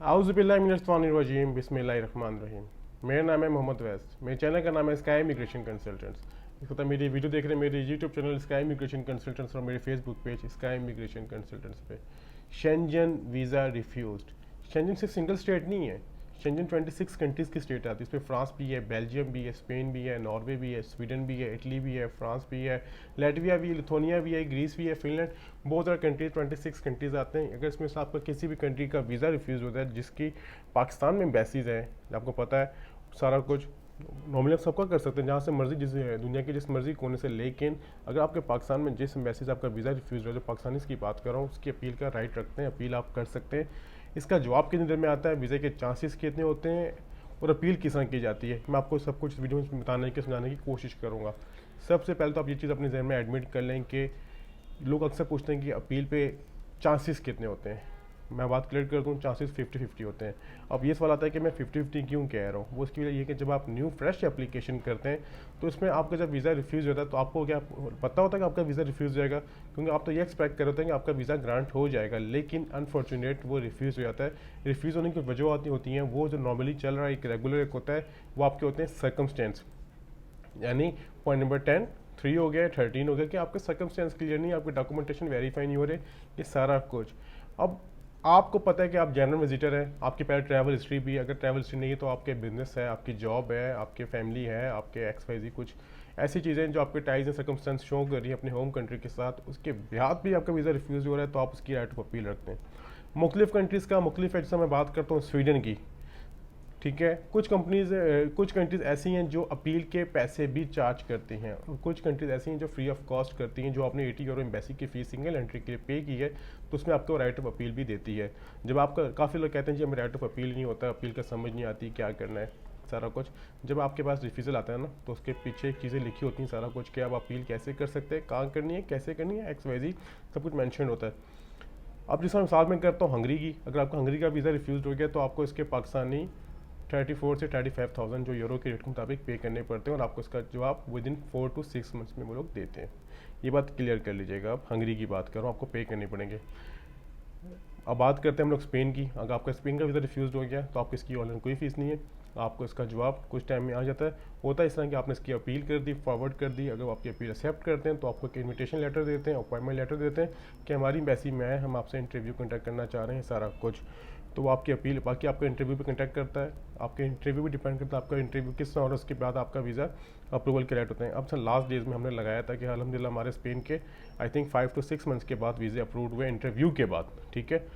आउज़ुबिल्लाहिमिनश्शैतानिर्रजीम बिस्मिल्लाहिर्रहमानिर्रहीम। मेरा नाम है मोहम्मद वैस। मेरे चैनल का नाम है स्काई इमिग्रेशन कंसल्टेंट्स। इस वक्त मेरी वीडियो देख रहे हैं मेरे YouTube channel Sky Immigration Consultants और मेरे Facebook page Sky Immigration Consultants पे। Schengen visa refused. शेंजन सिर्फ सिंगल स्टेट नहीं है, शेंजन 26 कंट्रीज़ की स्टेट आती है। इसमें फ्रांस भी है, बेल्जियम भी है, स्पेन भी है, नॉर्वे भी है, स्वीडन भी है, इटली भी है, फ्रांस भी है, लैटविया भी है, लिथुआनिया भी है, ग्रीस भी है, फिनलैंड, बहुत सारे कंट्रीज 26 कंट्रीज़ आते हैं। अगर इसमें से आपका किसी भी कंट्री का वीज़ा रिफ्यूज़ होता है जिसकी पाकिस्तान में एम्बेसीज़ हैं, आपको पता है सारा कुछ नॉर्मली आप सबका कर सकते हैं जहाँ से मर्जी, जिस दुनिया के जिस मर्जी कोने से, लेकिन अगर आपके पाकिस्तान में जिस एम्बेसी से आपका वीज़ा रिफ्यूज़ हो, जो पाकिस्तानी की बात कर रहा हूँ, उसकी अपील का राइट रखते हैं, अपील आप कर सकते हैं। इसका जवाब कितनी देर में आता है, वीज़े के चांसेस कितने होते हैं और अपील किस तरह की जाती है, मैं आपको सब कुछ इस वीडियो में बताने की समझाने की कोशिश करूँगा। सबसे पहले तो आप ये चीज़ अपने जहन में एडमिट कर लें कि लोग अक्सर पूछते हैं कि अपील पे चांसेस कितने होते हैं। मैं बात क्लियर कर दूँ, चांसेस 50-50 होते हैं। अब ये सवाल आता है कि मैं 50-50 क्यों कह रहा हूँ, वो इसकी वजह ये है कि जब आप न्यू फ्रेश एप्लीकेशन करते हैं तो इसमें आपका जब वीज़ा रिफ्यूज़ होता है तो आपको क्या पता होता है कि आपका वीज़ा रिफ्यूज़ हो जाएगा, क्योंकि आप तो ये एक्सपेक्ट कर रहे होते हैं कि आपका वीज़ा ग्रांट हो जाएगा, लेकिन अनफॉर्चुनेट वो रिफ्यूज़ हो जाता है। रिफ्यूज़ होने की वजह होती हैं, वो जो नॉर्मली चल रहा है एक रेगुलर एक होता है, वो आपके होते हैं सर्कमस्टेंस। यानी पॉइंट नंबर 10 3 हो गया, 13 हो गया कि आपके सर्कमस्टेंस क्लियर नहीं, आपके डॉक्यूमेंटेशन वेरीफाई नहीं हो रहे, ये सारा कुछ। अब आपको पता है कि आप जनरल विजिटर हैं, आपके पहले ट्रैवल हिस्ट्री भी है, अगर ट्रैवल हिस्ट्री नहीं है तो आपके बिजनेस है, आपकी जॉब है, आपके फैमिली है, आपके XYZ कुछ ऐसी चीज़ें जो आपके टाइज एंड सर्कमस्टेंस शो कर रही है अपने होम कंट्री के साथ, उसके बाद भी आपका वीज़ा रिफ्यूज़ हो रहा है तो आप उसकी राइट ऑफ अपील रखते हैं। मुख्तलिफ कंट्रीज़ का मुख्तलिफ है, जैसे मैं बात करता हूँ स्वीडन की, ठीक है। कुछ कंट्रीज़ ऐसी हैं जो अपील के पैसे भी चार्ज करती हैं, और कुछ कंट्रीज़ ऐसी हैं जो फ्री ऑफ कॉस्ट करती हैं, जो आपने 80 यूरो एम्बेसी की फ़ीस सिंगल एंट्री के लिए पे की है तो उसमें आपको राइट ऑफ अपील भी देती है। जब आपका काफ़ी लोग कहते हैं जी हमें राइट ऑफ अपील नहीं होता, अपील का समझ नहीं आती क्या करना है सारा कुछ। जब आपके पास रिफ्यूज़ल आता है ना तो उसके पीछे चीज़ें लिखी होती हैं सारा कुछ, कि आप अपील कैसे कर सकते हैं, कहाँ करनी है, कैसे करनी है, XYZ सब कुछ मैंशन होता है। अब जिस मिसाल में करता हूँ हंगरी की, अगर आपका हंगरी का वीज़ा रिफ्यूज़ हो गया तो आपको इसके पाकिस्तानी 34 से 35,000 जो यूरो के रेट के मुताबिक पे करने पड़ते हैं, और आपको इसका जवाब विद इन 4 to 6 मंथ्स में वो लोग देते हैं। ये बात क्लियर कर लीजिएगा। आप हंगरी की बात कर रहा हूँ, आपको पे करने पड़ेंगे। अब बात करते हैं हम लोग स्पेन की। अगर आपका स्पेन का वीज़ा रिफ्यूज़ हो गया तो आपको इसकी ऑनलाइन कोई फीस नहीं है, आपको इसका जवाब कुछ टाइम में आ जाता है। होता है इस तरह कि आपने इसकी अपील कर दी, फॉरवर्ड कर दी, अगर आपकी अपील एक्सेप्ट करते हैं तो आपको एक इन्विटेशन लेटर देते हैं, अपॉइंटमेंट लेटर देते हैं कि हमारी एम्बेसी में आए, हम आपसे इंटरव्यू कंडक्ट करना चाह रहे हैं, सारा कुछ। तो वो आपकी अपील, बाकी आपका इंटरव्यू पे कंटेक्ट करता है, आपके इंटरव्यू भी डिपेंड करता है आपका इंटरव्यू किस तरह, और उसके बाद आपका वीज़ा अप्रूवल के रेट होते हैं। अब सर लास्ट डेज में हमने लगाया था कि अल्हम्दुलिल्लाह हमारे स्पेन के आई थिंक 5 to 6 मंथ्स के बाद वीज़े अप्रूव हुए इंटरव्यू के बाद, ठीक है,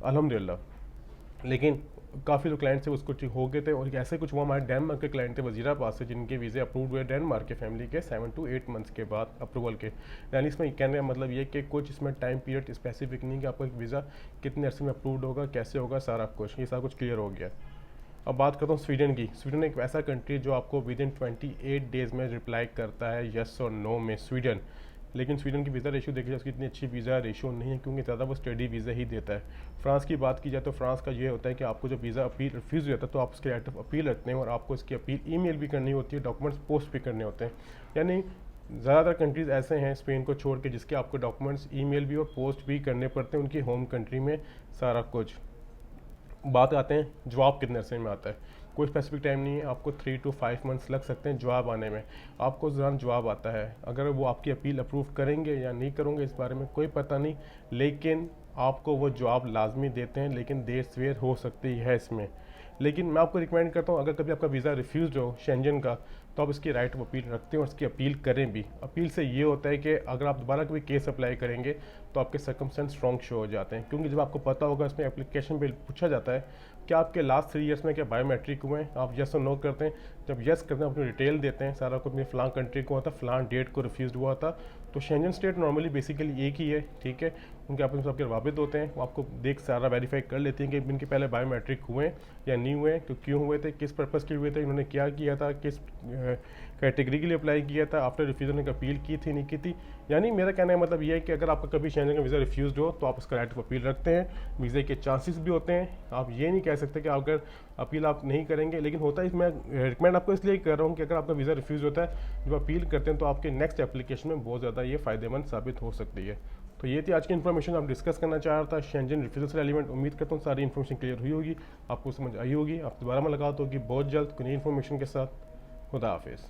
अल्हम्दुलिल्लाह। लेकिन काफ़ी जो क्लाइंट थे उसको हो गए थे, और ऐसे कुछ वो हमारे डेनमार्क के क्लाइंट थे वजीराबाद से, जिनके वीज़े अप्रूव हुए डेनमार्क के फैमिली के 7 to 8 मंथ्स के बाद अप्रूवल के। यानी इसमें कहने का मतलब ये कि कुछ इसमें टाइम पीरियड स्पेसिफिक नहीं कि आपका वीज़ा कितने अर्से में अप्रूव होगा, कैसे होगा, सारा कुछ, ये सारा कुछ क्लियर हो गया। अब बात करता हूँ स्वीडन की। स्वीडन एक ऐसा कंट्री जो आपको विद इन 28 डेज़ में रिप्लाई करता है यस और नो में, स्वीडन। लेकिन स्वीडन की वीज़ा रेशियो देखिए उसकी इतनी अच्छी वीज़ा रेशियो नहीं है, क्योंकि ज़्यादा वो स्टडी वीज़ा ही देता है। फ्रांस की बात की जाए तो फ्रांस का ये होता है कि आपको जो वीज़ा अपील रिफ्यूज़ हो जाता है तो आप उसके राइट ऑफ अपील रखते हैं, और आपको इसकी अपील ईमेल भी करनी होती है, डॉक्यूमेंट्स पोस्ट भी करने होते हैं। यानी ज़्यादातर कंट्रीज़ ऐसे हैं स्पेन को छोड़ के जिसके आपको डॉक्यूमेंट्स ईमेल भी और पोस्ट भी करने पड़ते हैं उनकी होम कंट्री में, सारा कुछ। बात आते हैं जवाब कितने अरसे में आता है, कोई स्पेसिफिक टाइम नहीं है, आपको 3 to 5 मंथ्स लग सकते हैं जवाब आने में। आपको ज़रूर जवाब आता है, अगर वो आपकी अपील अप्रूव करेंगे या नहीं करेंगे इस बारे में कोई पता नहीं, लेकिन आपको वो जवाब लाजमी देते हैं, लेकिन देर सवेर हो सकती है इसमें। लेकिन मैं आपको रिकमेंड करता हूँ, अगर कभी आपका वीज़ा रिफ्यूज़ हो शेंजन का, तो आप इसकी राइट ऑफ अपील रखते हैं और इसकी अपील करें भी। अपील से ये होता है कि अगर आप दोबारा कभी केस अप्लाई करेंगे तो आपके सर्कमस्टेंस स्ट्रॉन्ग शो हो जाते हैं, क्योंकि जब आपको पता होगा इसमें एप्लीकेशन पे पूछा जाता है कि आपके लास्ट 3 ईयर्स में क्या बायोमेट्रिक हुए हैं, आप यस और नो करते हैं। जब यस करते हैं अपनी डिटेल देते हैं सारा कुछ, मेरे फ़लाँ कंट्री को हुआ था, फ़लाँ डेट को रिफ्यूज़ हुआ था। तो शेंजन स्टेट नॉर्मली बेसिकली एक ही है, ठीक है, उनके आपस में सबके रवाबित होते हैं, वो आपको देख सारा वेरीफाई कर लेते हैं कि इनके पहले बायोमेट्रिक हुए या नहीं हुए, तो क्यों हुए थे, किस पर्पज़ के हुए थे, इन्होंने क्या किया था, किस कैटेगरी के लिए अप्लाई किया था, आफ्टर रिफ्यूज़ल ने अपील की थी नहीं की थी। यानी मेरा कहने का मतलब ये है कि अगर आपका कभी शेंजन का वीज़ा रिफ्यूज़ हो तो आप उसका राइट ऑफ अपील रखते हैं, वीज़े के चांसेस भी होते हैं। आप ये नहीं कह सकते कि अगर अपील आप नहीं करेंगे, लेकिन होता है, मैं रिकमेंड आपको इसलिए कर रहा हूँ कि अगर आपका वीज़ा रिफ्यूज़ होता है, जब अपील करते हैं तो आपके नेक्स्ट एप्लीकेशन में बहुत ज़्यादा ये फ़ायदेमंद साबित हो सकती है। तो ये थी आज की इन्फॉर्मेशन आप डिस्कस करना चाह रहा था शेंजन रिफ्यूजल एलिमेंट। उम्मीद करता हूँ सारी इन्फॉर्मेशन क्लियर हुई होगी, आपको समझ आई होगी। आप दोबारा मुलाकात होगी बहुत जल्द कोई नई इन्फॉर्मेशन के साथ। खुदा हाफिज़।